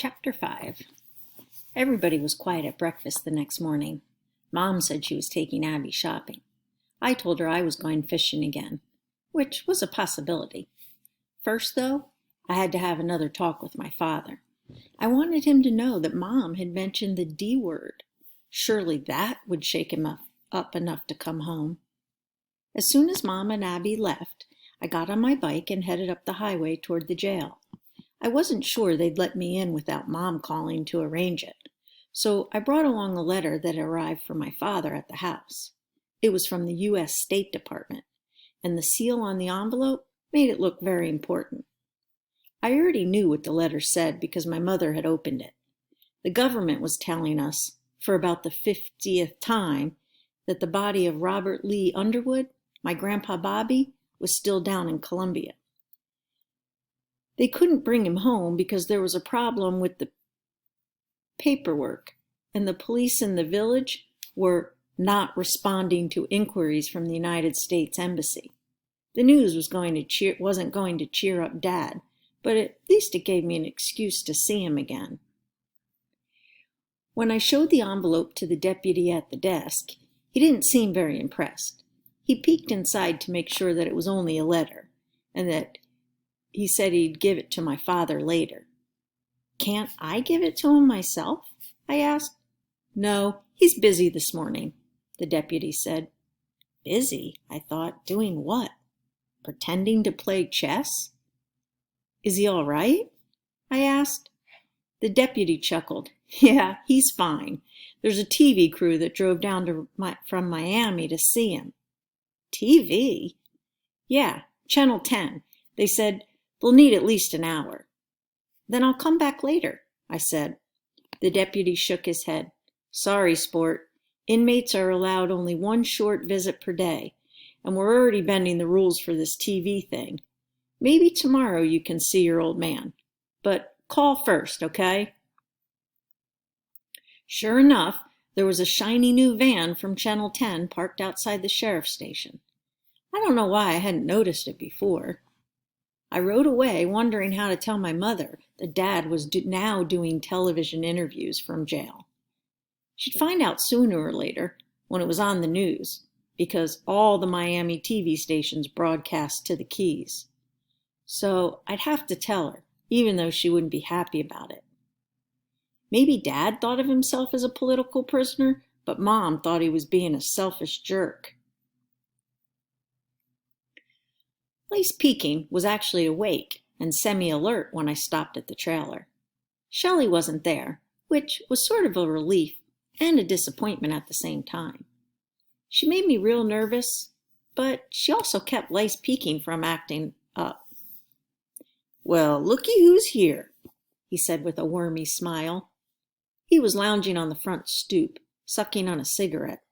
Chapter 5. Everybody was quiet at breakfast the next morning. Mom said she was taking Abby shopping. I told her I was going fishing again, which was a possibility. First, though, I had to have another talk with my father. I wanted him to know that Mom had mentioned the D word. Surely that would shake him up enough to come home. As soon as Mom and Abby left, I got on my bike and headed up the highway toward the jail. I wasn't sure they'd let me in without Mom calling to arrange it, so I brought along a letter that arrived from my father at the house. It was from the U.S. State Department, and the seal on the envelope made it look very important. I already knew what the letter said because my mother had opened it. The government was telling us, for about the 50th time, that the body of Robert Lee Underwood, my grandpa Bobby, was still down in Colombia. They couldn't bring him home because there was a problem with the paperwork, and the police in the village were not responding to inquiries from the United States Embassy. The news wasn't going to cheer up Dad, but at least it gave me an excuse to see him again. When I showed the envelope to the deputy at the desk, he didn't seem very impressed. He peeked inside to make sure that it was only a letter, and that he said he'd give it to my father later. Can't I give it to him myself? I asked. No, he's busy this morning, the deputy said. Busy? I thought. Doing what? Pretending to play chess? Is he all right? I asked. The deputy chuckled. Yeah, he's fine. There's a TV crew that drove down from Miami to see him. TV? Yeah, Channel 10. They said they'll need at least an hour. Then I'll come back later, I said. The deputy shook his head. Sorry, sport. Inmates are allowed only one short visit per day, and we're already bending the rules for this TV thing. Maybe tomorrow you can see your old man. But call first, okay? Sure enough, there was a shiny new van from Channel 10 parked outside the sheriff's station. I don't know why I hadn't noticed it before. I rode away wondering how to tell my mother that Dad was now doing television interviews from jail. She'd find out sooner or later when it was on the news, because all the Miami TV stations broadcast to the Keys. So I'd have to tell her, even though she wouldn't be happy about it. Maybe Dad thought of himself as a political prisoner, but Mom thought he was being a selfish jerk. Lace Peking was actually awake and semi-alert when I stopped at the trailer. Shelley wasn't there, which was sort of a relief and a disappointment at the same time. She made me real nervous, but she also kept Lace Peking from acting up. Well, looky who's here, he said with a wormy smile. He was lounging on the front stoop, sucking on a cigarette.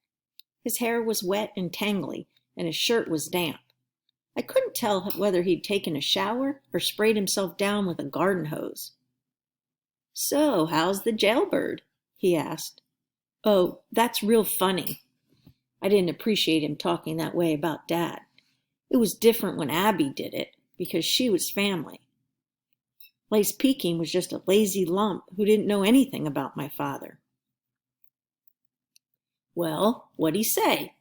His hair was wet and tangly, and his shirt was damp. I couldn't tell whether he'd taken a shower or sprayed himself down with a garden hose. So, how's the jailbird? He asked. Oh, that's real funny. I didn't appreciate him talking that way about Dad. It was different when Abby did it, because she was family. Lace Peking was just a lazy lump who didn't know anything about my father. Well, what'd he say?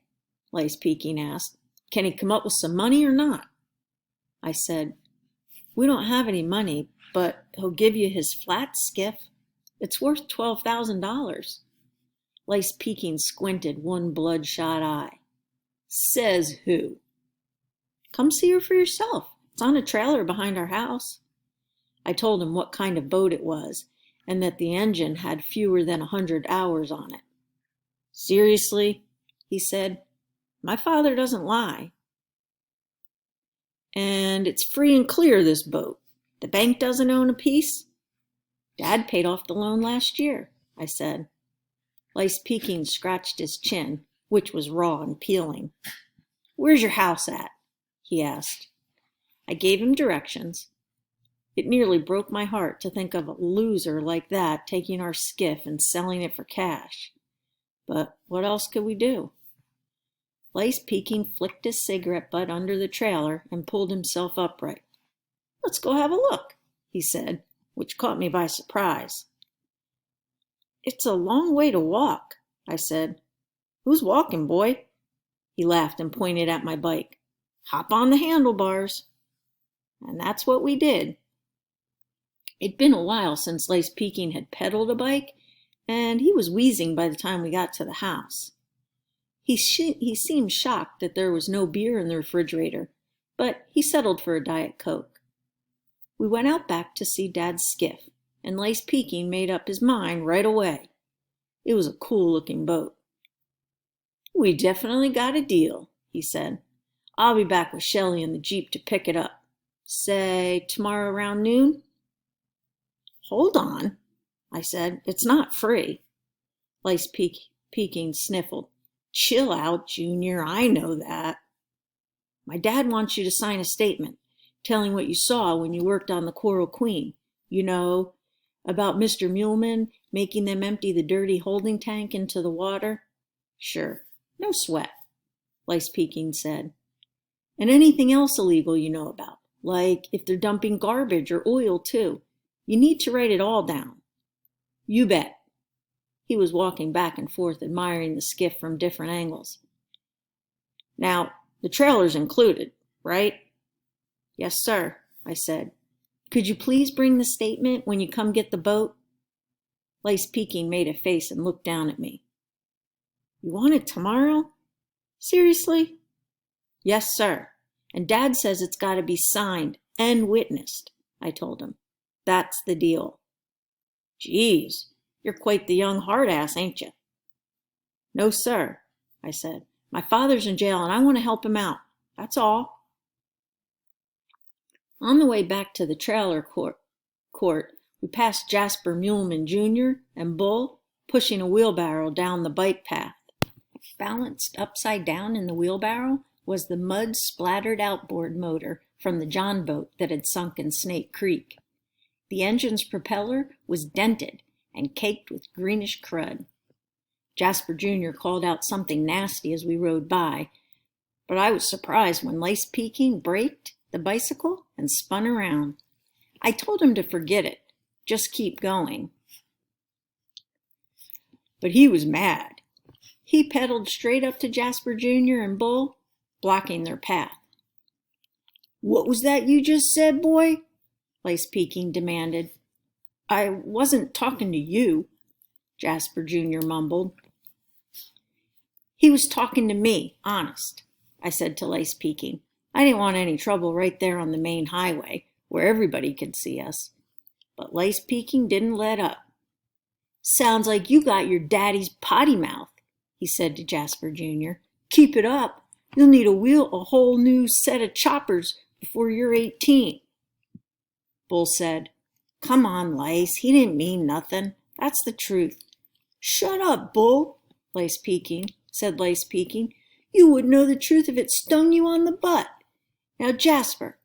Lace Peking asked. Can he come up with some money or not? I said, we don't have any money, but he'll give you his flat skiff. It's worth $12,000. Lace Peking squinted one bloodshot eye. Says who? Come see her for yourself. It's on a trailer behind our house. I told him what kind of boat it was, and that the engine had fewer than 100 hours on it. Seriously? He said. My father doesn't lie. And it's free and clear, this boat. The bank doesn't own a piece? Dad paid off the loan last year, I said. Lace Peking scratched his chin, which was raw and peeling. Where's your house at? He asked. I gave him directions. It nearly broke my heart to think of a loser like that taking our skiff and selling it for cash. But what else could we do? Lace Peking flicked his cigarette butt under the trailer and pulled himself upright. Let's go have a look, he said, which caught me by surprise. "It's a long way to walk," I said. "Who's walking, boy?" He laughed and pointed at my bike. "Hop on the handlebars." And that's what we did. It'd been a while since Lace Peking had pedaled a bike, and he was wheezing by the time we got to the house. He seemed shocked that there was no beer in the refrigerator, but he settled for a Diet Coke. We went out back to see Dad's skiff, and Lace Peking made up his mind right away. It was a cool-looking boat. "We definitely got a deal," he said. "I'll be back with Shelley in the Jeep to pick it up. Say tomorrow around noon?" "Hold on," I said. "It's not free." Lace Peking sniffled. "Chill out, Junior. I know that." "My dad wants you to sign a statement, telling what you saw when you worked on the Coral Queen. You know, about Mr. Muleman making them empty the dirty holding tank into the water." "Sure. No sweat," Lace Peking said. "And anything else illegal you know about, like if they're dumping garbage or oil too. You need to write it all down." "You bet." He was walking back and forth, admiring the skiff from different angles. "Now, the trailer's included, right?" "Yes, sir," I said. "Could you please bring the statement when you come get the boat?" Lace Peking made a face and looked down at me. "You want it tomorrow? Seriously?" "Yes, sir. And Dad says it's got to be signed and witnessed," I told him. "That's the deal." "Geez, you're quite the young hard-ass, ain't you?" "No, sir," I said. "My father's in jail and I want to help him out. That's all." On the way back to the trailer court, we passed Jasper Muleman Jr. and Bull pushing a wheelbarrow down the bike path. Balanced upside down in the wheelbarrow was the mud-splattered outboard motor from the John boat that had sunk in Snake Creek. The engine's propeller was dented and caked with greenish crud. Jasper Jr. called out something nasty as we rode by, but I was surprised when Lace Peking braked the bicycle and spun around. I told him to forget it, just keep going. But he was mad. He pedaled straight up to Jasper Jr. and Bull, blocking their path. "What was that you just said, boy?" Lace Peking demanded. "I wasn't talking to you," Jasper Jr. mumbled. "He was talking to me, honest," I said to Lace Peking. I didn't want any trouble right there on the main highway, where everybody could see us. But Lace Peking didn't let up. "Sounds like you got your daddy's potty mouth," he said to Jasper Jr. "Keep it up. You'll need a whole new set of choppers before you're 18. Bull said, "Come on, Lace. He didn't mean nothing. That's the truth." "Shut up, Bull," said Lace Peking. "You wouldn't know the truth if it stung you on the butt. Now, Jasper,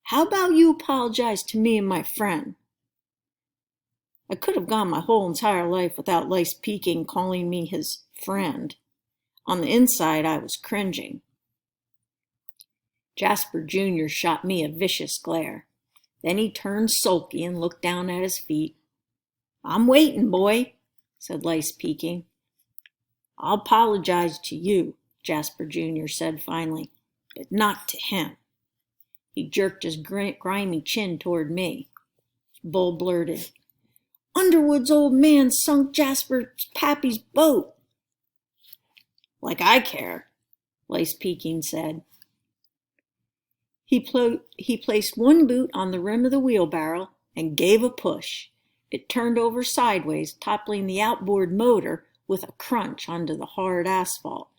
how about you apologize to me and my friend?" I could have gone my whole entire life without Lace Peking calling me his friend. On the inside, I was cringing. Jasper Jr. shot me a vicious glare. Then he turned sulky and looked down at his feet. "I'm waiting, boy," said Lace Peking. "I'll apologize to you," Jasper Jr. said finally, "but not to him." He jerked his grimy chin toward me. Bull blurted, "Underwood's old man sunk Jasper's pappy's boat." "Like I care," Lace Peking said. He placed one boot on the rim of the wheelbarrow and gave a push. It turned over sideways, toppling the outboard motor with a crunch onto the hard asphalt.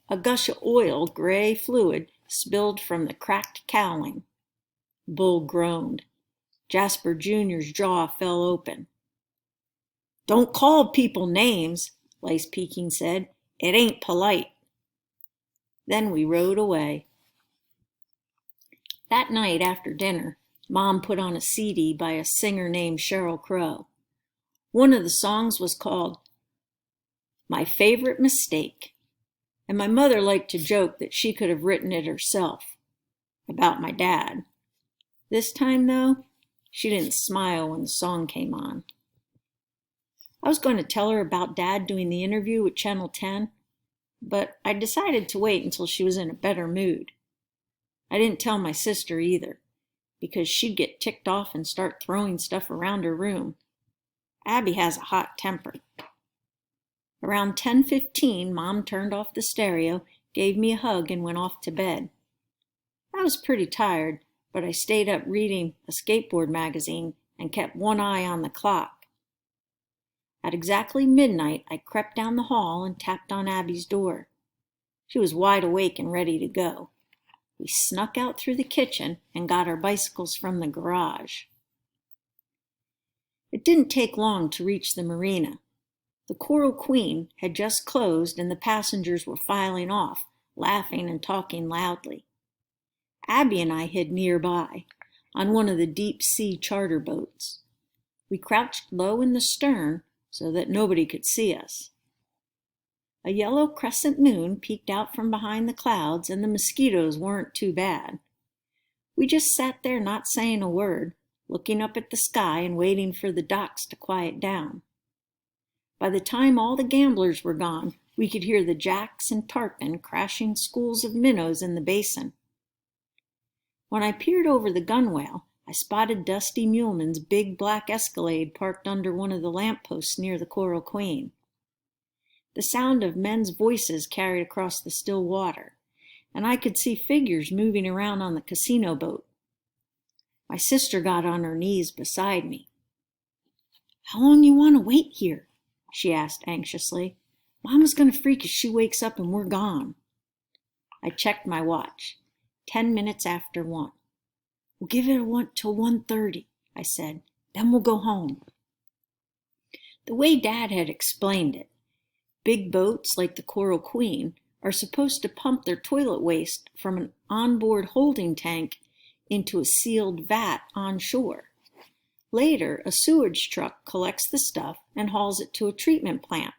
A gush of oil, gray fluid, spilled from the cracked cowling. Bull groaned. Jasper Jr.'s jaw fell open. "Don't call people names," Lace Peking said. "It ain't polite." Then we rode away. That night after dinner, Mom put on a CD by a singer named Sheryl Crow. One of the songs was called My Favorite Mistake, and my mother liked to joke that she could have written it herself, about my dad. This time, though, She didn't smile when the song came on. I was going to tell her about Dad doing the interview with Channel 10, but I decided to wait until she was in a better mood. I didn't tell my sister either, because she'd get ticked off and start throwing stuff around her room. Abby has a hot temper. Around 10:15, Mom turned off the stereo, gave me a hug, and went off to bed. I was pretty tired, but I stayed up reading a skateboard magazine and kept one eye on the clock. At exactly midnight, I crept down the hall and tapped on Abby's door. She was wide awake and ready to go. We snuck out through the kitchen and got our bicycles from the garage. It didn't take long to reach the marina. The Coral Queen had just closed and the passengers were filing off, laughing and talking loudly. Abby and I hid nearby, on one of the deep-sea charter boats. We crouched low in the stern so that nobody could see us. A yellow crescent moon peeked out from behind the clouds, and the mosquitoes weren't too bad. We just sat there not saying a word, looking up at the sky and waiting for the docks to quiet down. By the time all the gamblers were gone, we could hear the jacks and tarpon crashing schools of minnows in the basin. When I peered over the gunwale, I spotted Dusty Muleman's big black Escalade parked under one of the lampposts near the Coral Queen. The sound of men's voices carried across the still water, and I could see figures moving around on the casino boat. My sister got on her knees beside me. "How long you want to wait here?" she asked anxiously. "Mama's going to freak if she wakes up and we're gone." I checked my watch. 10 minutes after 1. "We'll give it till 1:30, I said. "Then we'll go home." The way Dad had explained it, big boats like the Coral Queen are supposed to pump their toilet waste from an onboard holding tank into a sealed vat on shore. Later, a sewage truck collects the stuff and hauls it to a treatment plant.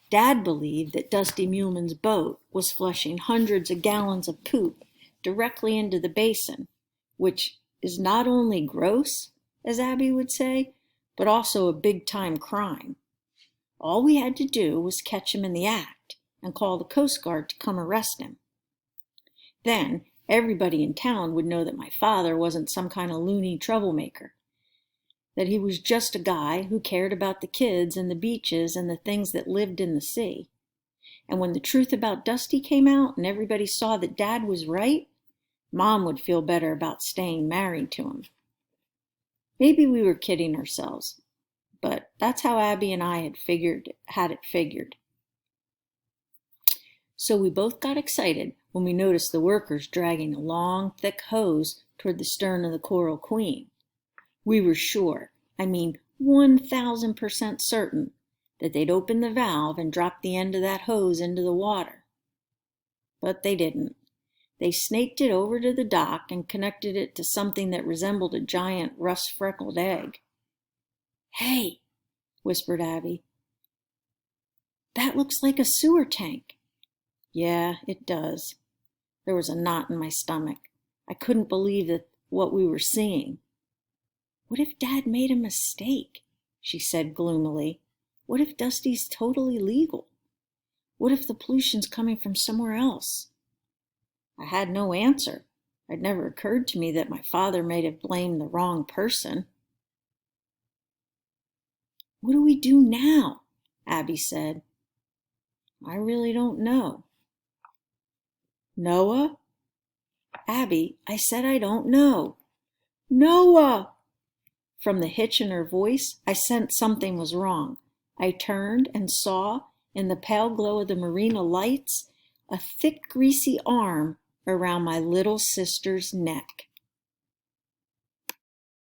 Dad believed that Dusty Muleman's boat was flushing hundreds of gallons of poop directly into the basin, which is not only gross, as Abby would say, but also a big-time crime. All we had to do was catch him in the act and call the Coast Guard to come arrest him. Then everybody in town would know that my father wasn't some kind of loony troublemaker, that he was just a guy who cared about the kids and the beaches and the things that lived in the sea. And when the truth about Dusty came out and everybody saw that Dad was right, Mom would feel better about staying married to him. Maybe we were kidding ourselves, but that's how Abby and I had it figured. So we both got excited when we noticed the workers dragging a long, thick hose toward the stern of the Coral Queen. We were sure, 1,000% certain, that they'd open the valve and drop the end of that hose into the water. But they didn't. They snaked it over to the dock and connected it to something that resembled a giant rust-freckled egg. "Hey," whispered Abby. "That looks like a sewer tank." Yeah, it does. There was a knot in my stomach. I couldn't believe what we were seeing. "What if Dad made a mistake?" she said gloomily. "What if Dusty's totally legal? What if the pollution's coming from somewhere else?" I had no answer. It never occurred to me that my father might have blamed the wrong person. "What do we do now?" Abby said. "I really don't know." "Noah?" "Abby, I said I don't know." "Noah!" From the hitch in her voice, I sensed something was wrong. I turned and saw, in the pale glow of the marina lights, a thick, greasy arm around my little sister's neck.